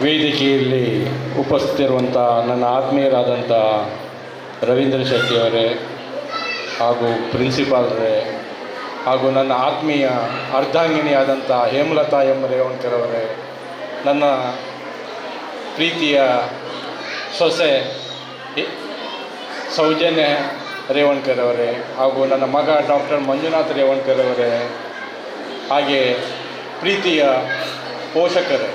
ವೇದಿಕೆಯಲ್ಲಿ ಉಪಸ್ಥಿತಿರುವಂಥ ನನ್ನ ಆತ್ಮೀಯರಾದಂಥ ರವೀಂದ್ರ ಶೆಟ್ಟಿಯವರೇ ಹಾಗೂ ಪ್ರಿನ್ಸಿಪಾಲ್ರೇ ಹಾಗೂ ನನ್ನ ಆತ್ಮೀಯ ಅರ್ಧಾಂಗಿನಿಯಾದಂಥ ಹೇಮಲತಾ ಎಂ ರೇವಣ್ಕರ್ ಅವರೇ, ನನ್ನ ಪ್ರೀತಿಯ ಸೊಸೆ ಸೌಜನ್ಯ ರೇವಣ್ಕರ್ ಅವರೇ ಹಾಗೂ ನನ್ನ ಮಗ ಡಾಕ್ಟರ್ ಮಂಜುನಾಥ್ ರೇವಣ್ಕರ್ ಅವರೇ, ಹಾಗೆ ಪ್ರೀತಿಯ ಪೋಷಕರೇ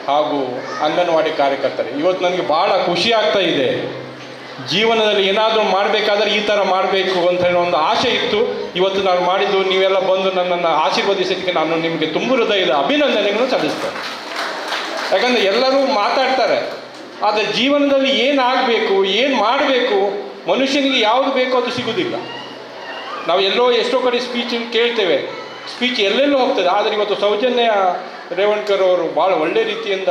ಹಾಗೂ ಅಂಗನವಾಡಿ ಕಾರ್ಯಕರ್ತರೇ, ಇವತ್ತು ನನಗೆ ಭಾಳ ಖುಷಿ ಆಗ್ತಾ ಇದೆ. ಜೀವನದಲ್ಲಿ ಏನಾದರೂ ಮಾಡಬೇಕಾದ್ರೆ ಈ ಥರ ಮಾಡಬೇಕು ಅಂತ ಹೇಳೋ ಒಂದು ಆಸೆ ಇತ್ತು. ಇವತ್ತು ನಾನು ಮಾಡಿದ್ದು, ನೀವೆಲ್ಲ ಬಂದು ನನ್ನನ್ನು ಆಶೀರ್ವದಿಸೋದಕ್ಕೆ ನಾನು ನಿಮಗೆ ತುಂಬ ಹೃದಯದ ಅಭಿನಂದನೆಗಳನ್ನು ಸಲ್ಲಿಸ್ತೇನೆ. ಯಾಕಂದರೆ ಎಲ್ಲರೂ ಮಾತಾಡ್ತಾರೆ, ಆದರೆ ಜೀವನದಲ್ಲಿ ಏನಾಗಬೇಕು, ಏನು ಮಾಡಬೇಕು, ಮನುಷ್ಯನಿಗೆ ಯಾವುದು ಬೇಕೋ ಅದು ಸಿಗೋದಿಲ್ಲ. ನಾವು ಎಲ್ಲೋ ಎಷ್ಟೋ ಕಡೆ ಸ್ಪೀಚ್ ಕೇಳ್ತೇವೆ, ಸ್ಪೀಚ್ ಎಲ್ಲೆಲ್ಲೋ ಹೋಗ್ತದೆ. ಆದರೆ ಇವತ್ತು ಸೌಜನ್ಯ ರೇವಣ್ಕರ್ ಅವರು ಭಾಳ ಒಳ್ಳೆ ರೀತಿಯಿಂದ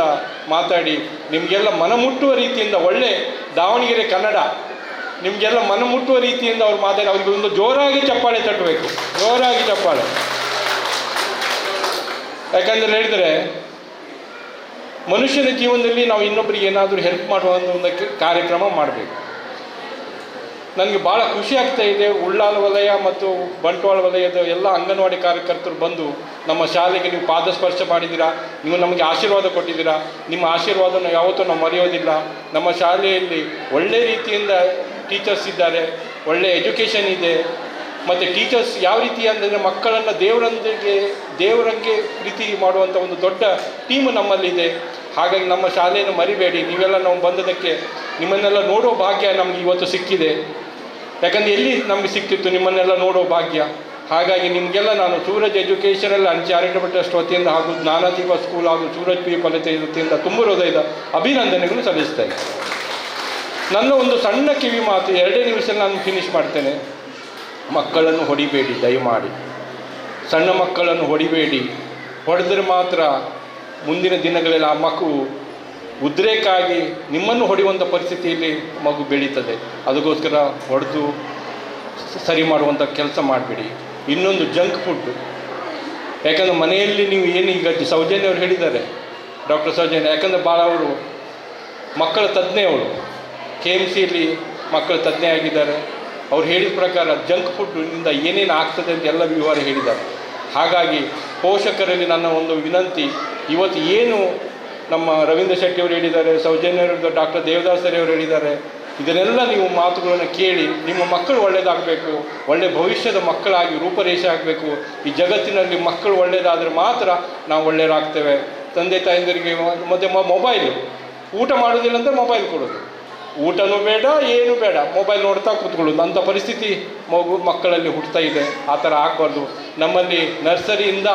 ಮಾತಾಡಿ ನಿಮಗೆಲ್ಲ ಮನಮುಟ್ಟುವ ರೀತಿಯಿಂದ, ಒಳ್ಳೆ ದಾವಣಗೆರೆ ಕನ್ನಡ ನಿಮಗೆಲ್ಲ ಮನಮುಟ್ಟುವ ರೀತಿಯಿಂದ ಅವ್ರು ಮಾತಾಡಿ ಅವ್ರಿಗೆ ಒಂದು ಜೋರಾಗಿ ಚಪ್ಪಾಳೆ ತಟ್ಟಬೇಕು, ಜೋರಾಗಿ ಚಪ್ಪಾಳೆ. ಯಾಕಂದರೆ ಹೇಳಿದರೆ ಮನುಷ್ಯನ ಜೀವನದಲ್ಲಿ ನಾವು ಇನ್ನೊಬ್ಬರಿಗೆ ಏನಾದರೂ ಹೆಲ್ಪ್ ಮಾಡುವ ಒಂದು ಕಾರ್ಯಕ್ರಮ ಮಾಡಬೇಕು. ನನಗೆ ಭಾಳ ಖುಷಿ ಆಗ್ತಾ ಇದೆ. ಉಳ್ಳಾಲ ವಲಯ ಮತ್ತು ಬಂಟ್ವಾಳ ವಲಯದ ಎಲ್ಲ ಅಂಗನವಾಡಿ ಕಾರ್ಯಕರ್ತರು ಬಂದು ನಮ್ಮ ಶಾಲೆಗೆ ನೀವು ಪಾದಸ್ಪರ್ಶ ಮಾಡಿದ್ದೀರಾ, ನೀವು ನಮಗೆ ಆಶೀರ್ವಾದ ಕೊಟ್ಟಿದ್ದೀರಾ. ನಿಮ್ಮ ಆಶೀರ್ವಾದನ ಯಾವತ್ತೂ ನಾವು ಮರೆಯೋದಿಲ್ಲ. ನಮ್ಮ ಶಾಲೆಯಲ್ಲಿ ಒಳ್ಳೆ ರೀತಿಯಿಂದ ಟೀಚರ್ಸ್ ಇದ್ದಾರೆ, ಒಳ್ಳೆ ಎಜುಕೇಷನ್ ಇದೆ. ಮತ್ತು ಟೀಚರ್ಸ್ ಯಾವ ರೀತಿ ಅಂದರೆ ಮಕ್ಕಳನ್ನು ದೇವರಂಗೆ ಪ್ರೀತಿ ಮಾಡುವಂಥ ಒಂದು ದೊಡ್ಡ ಟೀಮು ನಮ್ಮಲ್ಲಿದೆ. ಹಾಗಾಗಿ ನಮ್ಮ ಶಾಲೆಯನ್ನು ಮರಿಬೇಡಿ. ನೀವೆಲ್ಲ ನಾವು ಬಂದದಕ್ಕೆ ನಿಮ್ಮನ್ನೆಲ್ಲ ನೋಡೋ ಭಾಗ್ಯ ನಮಗೆ ಇವತ್ತು ಸಿಕ್ಕಿದೆ. ಯಾಕಂದರೆ ಎಲ್ಲಿ ನಮಗೆ ಸಿಕ್ತಿತ್ತು ನಿಮ್ಮನ್ನೆಲ್ಲ ನೋಡೋ ಭಾಗ್ಯ. ಹಾಗಾಗಿ ನಿಮಗೆಲ್ಲ ನಾನು Suraj educational and charitable trust ವತಿಯಿಂದ ಹಾಗೂ ಜ್ಞಾನದೀಪ ಸ್ಕೂಲ್ ಹಾಗೂ ಸೂರಜ್ ಪಿ ಕಾಲೇಜ್ ವತಿಯಿಂದ ತುಂಬ ಹೃದಯದ ಅಭಿನಂದನೆಗಳು ಸಲ್ಲಿಸ್ತೇನೆ. ನನ್ನ ಒಂದು ಸಣ್ಣ ಕಿವಿ ಮಾತು, 2 ನಿಮಿಷದಲ್ಲಿ ನಾನು ಫಿನಿಷ್ ಮಾಡ್ತೇನೆ. ಮಕ್ಕಳನ್ನು ಹೊಡಿಬೇಡಿ, ದಯಮಾಡಿ ಸಣ್ಣ ಮಕ್ಕಳನ್ನು ಹೊಡಿಬೇಡಿ. ಹೊಡೆದರೆ ಮಾತ್ರ ಮುಂದಿನ ದಿನಗಳಲ್ಲಿ ಆ ಮಗು ಉದ್ರೇಕಾಗಿ ನಿಮ್ಮನ್ನು ಹೊಡೆಯುವಂಥ ಪರಿಸ್ಥಿತಿಯಲ್ಲಿ ಮಗು ಬೆಳೀತದೆ. ಅದಕ್ಕೋಸ್ಕರ ಹೊಡೆದು ಸರಿ ಮಾಡುವಂಥ ಕೆಲಸ ಮಾಡಬೇಡಿ. ಇನ್ನೊಂದು ಜಂಕ್ ಫುಡ್ಡು, ಯಾಕಂದರೆ ಮನೆಯಲ್ಲಿ ನೀವು ಏನು ಈಗ ಸೌಜನ್ಯ ಅವರು ಹೇಳಿದ್ದಾರೆ, ಡಾಕ್ಟರ್ ಸೌಜನ್ಯ, ಯಾಕಂದರೆ ಭಾಳ ಅವರು ಮಕ್ಕಳ ತಜ್ಞೆ, ಅವರು KMCಯಲ್ಲಿ ಮಕ್ಕಳ ತಜ್ಞೆ ಆಗಿದ್ದಾರೆ. ಅವ್ರು ಹೇಳಿದ ಪ್ರಕಾರ ಜಂಕ್ ಫುಡ್ನಿಂದ ಏನೇನು ಆಗ್ತದೆ ಅಂತ ಎಲ್ಲ ವಿವರ ಹೇಳಿದ್ದಾರೆ. ಹಾಗಾಗಿ ಪೋಷಕರಲ್ಲಿ ನನ್ನ ಒಂದು ವಿನಂತಿ, ಇವತ್ತು ಏನು ನಮ್ಮ ರವೀಂದ್ರ ಶೆಟ್ಟಿಯವರು ಹೇಳಿದ್ದಾರೆ, ಸೌಜನ್ಯರು, ಡಾಕ್ಟರ್ ದೇವದಾಸರಿಯವರು ಹೇಳಿದ್ದಾರೆ, ಇದನ್ನೆಲ್ಲ ನೀವು ಮಾತುಗಳನ್ನು ಕೇಳಿ ನಿಮ್ಮ ಮಕ್ಕಳು ಒಳ್ಳೆಯದಾಗಬೇಕು, ಒಳ್ಳೆಯ ಭವಿಷ್ಯದ ಮಕ್ಕಳಾಗಿ ರೂಪರೇಷೆ ಆಗಬೇಕು. ಈ ಜಗತ್ತಿನಲ್ಲಿ ಮಕ್ಕಳು ಒಳ್ಳೆಯದಾದರೆ ಮಾತ್ರ ನಾವು ಒಳ್ಳೆಯದಾಗ್ತೇವೆ. ತಂದೆ ತಾಯಂದಿರಿಗೆ ಮತ್ತು ಮೊಬೈಲು, ಊಟ ಮಾಡೋದಿಲ್ಲ ಅಂದರೆ ಮೊಬೈಲ್ ಕೊಡೋದು, ಊಟನೂ ಬೇಡ ಏನೂ ಬೇಡ, ಮೊಬೈಲ್ ನೋಡ್ತಾ ಕೂತ್ಕೊಳ್ಳೋದು, ಅಂಥ ಪರಿಸ್ಥಿತಿ ಮಕ್ಕಳಲ್ಲಿ ಹುಡ್ತಾ ಇದೆ. ಆ ಥರ ಆಗಬಾರ್ದು. ನಮ್ಮಲ್ಲಿ ನರ್ಸರಿಯಿಂದ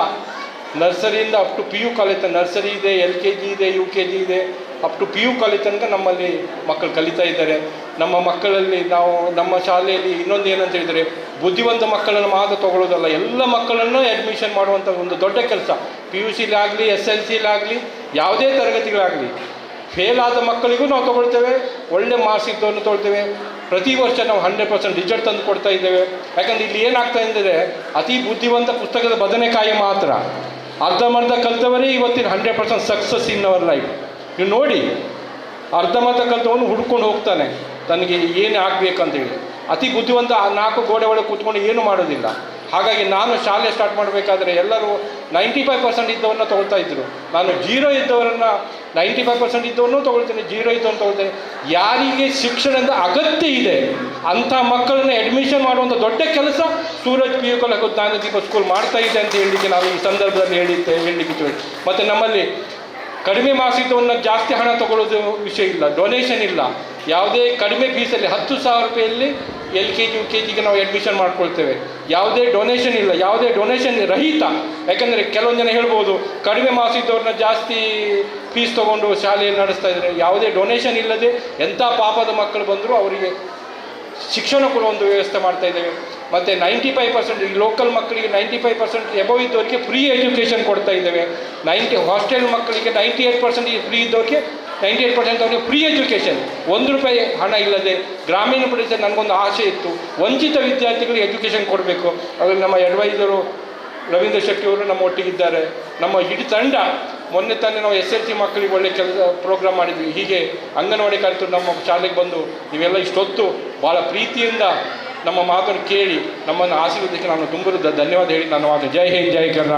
up to PU college, nursery ಇದೆ, LKG ಇದೆ, UKG ಇದೆ, ಅಪ್ ಟು PU ಕಾಲೇಜ್ ತನಕ ನಮ್ಮಲ್ಲಿ ಮಕ್ಕಳು ಕಲಿತಾ ಇದ್ದಾರೆ. ನಮ್ಮ ಮಕ್ಕಳಲ್ಲಿ ನಾವು ನಮ್ಮ ಶಾಲೆಯಲ್ಲಿ ಇನ್ನೊಂದು ಏನಂತ ಹೇಳಿದರೆ, ಬುದ್ಧಿವಂತ ಮಕ್ಕಳನ್ನು ಮಾತ್ರ ತೊಗೊಳ್ಳೋದಲ್ಲ, ಎಲ್ಲ ಮಕ್ಕಳನ್ನು ಅಡ್ಮಿಷನ್ ಮಾಡುವಂಥ ಒಂದು ದೊಡ್ಡ ಕೆಲಸ. PUCಲಾಗಲಿ SLCಲಾಗಲಿ ಯಾವುದೇ ತರಗತಿಗಳಾಗಲಿ ಫೇಲ್ ಆದ ಮಕ್ಕಳಿಗೂ ನಾವು ತೊಗೊಳ್ತೇವೆ, ಒಳ್ಳೆ ಮಾರ್ಕ್ಸ್ ಇದ್ದವನ್ನು ತೊಗೊಳ್ತೇವೆ. ಪ್ರತಿ ವರ್ಷ ನಾವು 100% ರಿಸಲ್ಟ್ ತಂದು ಕೊಡ್ತಾ ಇದ್ದೇವೆ. ಯಾಕಂದರೆ ಇಲ್ಲಿ ಏನಾಗ್ತಾ ಇದ್ದರೆ, ಅತಿ ಬುದ್ಧಿವಂತ ಪುಸ್ತಕದ ಬದನೆಕಾಯಿ ಮಾತ್ರ, ಅರ್ಧಮರ್ಧ ಕಲಿತವರೇ ಇವತ್ತಿನ 100% ಸಕ್ಸಸ್ ಇನ್ ಅವರ್ ಲೈಫ್. ನೀವು ನೋಡಿ, ಅರ್ಧಮರ್ಧ ಕಲಿತವನು ಹುಡ್ಕೊಂಡು ಹೋಗ್ತಾನೆ ತನಗೆ ಏನು ಆಗಬೇಕಂತೇಳಿ. ಅತಿ ಬುದ್ಧಿವಂತ 4 ಗೋಡೆ ಒಳಗೆ ಕೂತ್ಕೊಂಡು ಏನು ಮಾಡೋದಿಲ್ಲ. ಹಾಗಾಗಿ ನಾನು ಶಾಲೆ ಸ್ಟಾರ್ಟ್ ಮಾಡಬೇಕಾದ್ರೆ ಎಲ್ಲರೂ 95% ಇದ್ದವನ್ನ ತೊಗೊಳ್ತಾ ಇದ್ದರು. ನಾನು 0 ಇದ್ದವರನ್ನು 95% ಇದ್ದವನ್ನೂ ತೊಗೊಳ್ತೇನೆ, 0 ಇದ್ದವನ್ನ ತೊಗೊಳ್ತೇನೆ. ಯಾರಿಗೆ ಶಿಕ್ಷಣದ ಅಗತ್ಯ ಇದೆ ಅಂಥ ಮಕ್ಕಳನ್ನು ಅಡ್ಮಿಷನ್ ಮಾಡುವಂಥ ದೊಡ್ಡ ಕೆಲಸ Suraj PU college Jnanadeepa school ಮಾಡ್ತಾ ಇದೆ ಅಂತ ಹೇಳಲಿಕ್ಕೆ ನಾನು ಈ ಸಂದರ್ಭದಲ್ಲಿ ಹೇಳಲಿಕ್ಕೆ. ಮತ್ತು ನಮ್ಮಲ್ಲಿ ಕಡಿಮೆ ಮಾರ್ಕ್ಸ್ ಇದ್ದವನ್ನ ಜಾಸ್ತಿ ಹಣ ತೊಗೊಳ್ಳೋದು ವಿಷಯ ಇಲ್ಲ, ಡೊನೇಷನ್ ಇಲ್ಲ. ಯಾವುದೇ ಕಡಿಮೆ ಫೀಸಲ್ಲಿ 10,000 ರೂಪಾಯಲ್ಲಿ LKG UKGಗೆ ನಾವು ಅಡ್ಮಿಷನ್ ಮಾಡ್ಕೊಳ್ತೇವೆ. ಯಾವುದೇ ಡೊನೇಷನ್ ಇಲ್ಲ, ಯಾವುದೇ ಡೊನೇಷನ್ ರಹಿತ. ಯಾಕಂದರೆ ಕೆಲವೊಂದು ಜನ ಹೇಳ್ಬೋದು, ಕಡಿಮೆ ಮಾರ್ಕ್ಸ್ ಇದ್ದವ್ರನ್ನ ಜಾಸ್ತಿ ಫೀಸ್ ತೊಗೊಂಡು ಶಾಲೆಯಲ್ಲಿ ನಡೆಸ್ತಾ ಇದ್ದಾರೆ. ಯಾವುದೇ ಡೊನೇಷನ್ ಇಲ್ಲದೆ ಎಂಥ ಪಾಪದ ಮಕ್ಕಳು ಬಂದರೂ ಅವರಿಗೆ ಶಿಕ್ಷಣ ಕೊಡುವ ಒಂದು ವ್ಯವಸ್ಥೆ ಮಾಡ್ತಾ ಇದ್ದೇವೆ. ಮತ್ತು 95% ಈ ಲೋಕಲ್ ಮಕ್ಕಳಿಗೆ 95% ಎಬವ್ ಇದ್ದವರಿಗೆ ಫ್ರೀ ಎಜುಕೇಷನ್ ಕೊಡ್ತಾ ಇದ್ದೇವೆ. ಹಾಸ್ಟೆಲ್ ಮಕ್ಕಳಿಗೆ 98% ಫ್ರೀ ಇದ್ದವರಿಗೆ 98% ಅವರಿಗೆ ಫ್ರೀ ಎಜುಕೇಷನ್, 1 ರೂಪಾಯಿ ಹಣ ಇಲ್ಲದೆ. ಗ್ರಾಮೀಣ ಪ್ರದೇಶ ನನಗೊಂದು ಆಸೆ ಇತ್ತು, ವಂಚಿತ ವಿದ್ಯಾರ್ಥಿಗಳಿಗೆ ಎಜುಕೇಷನ್ ಕೊಡಬೇಕು. ಅದರಲ್ಲಿ ನಮ್ಮ ಅಡ್ವೈಸರು ರವೀಂದ್ರ ಶೆಟ್ಟಿಯವರು ನಮ್ಮ ಒಟ್ಟಿಗಿದ್ದಾರೆ. ನಮ್ಮ ಇಡೀ ತಂಡ ಮೊನ್ನೆ ತಾನೇ ನಾವು SLC ಮಕ್ಕಳಿಗೆ ಒಳ್ಳೆ ಕೆಲಸ ಪ್ರೋಗ್ರಾಮ್ ಮಾಡಿದ್ವಿ. ಹೀಗೆ ಅಂಗನವಾಡಿ ಕಾರ್ಯಕರ್ತರು ನಮ್ಮ ಶಾಲೆಗೆ ಬಂದು ನೀವೆಲ್ಲ ಇಷ್ಟೊತ್ತು ಭಾಳ ಪ್ರೀತಿಯಿಂದ ನಮ್ಮ ಮಾತನ್ನು ಕೇಳಿ ನಮ್ಮನ್ನು ಆಶೀರ್ವದಿಕ್ಕೆ ನಾನು ತುಂಬ ಧನ್ಯವಾದ ಹೇಳಿ ನಾನು ಜೈ ಹಿಂದ್ ಜೈ ಕರ್ನಾಟಕ.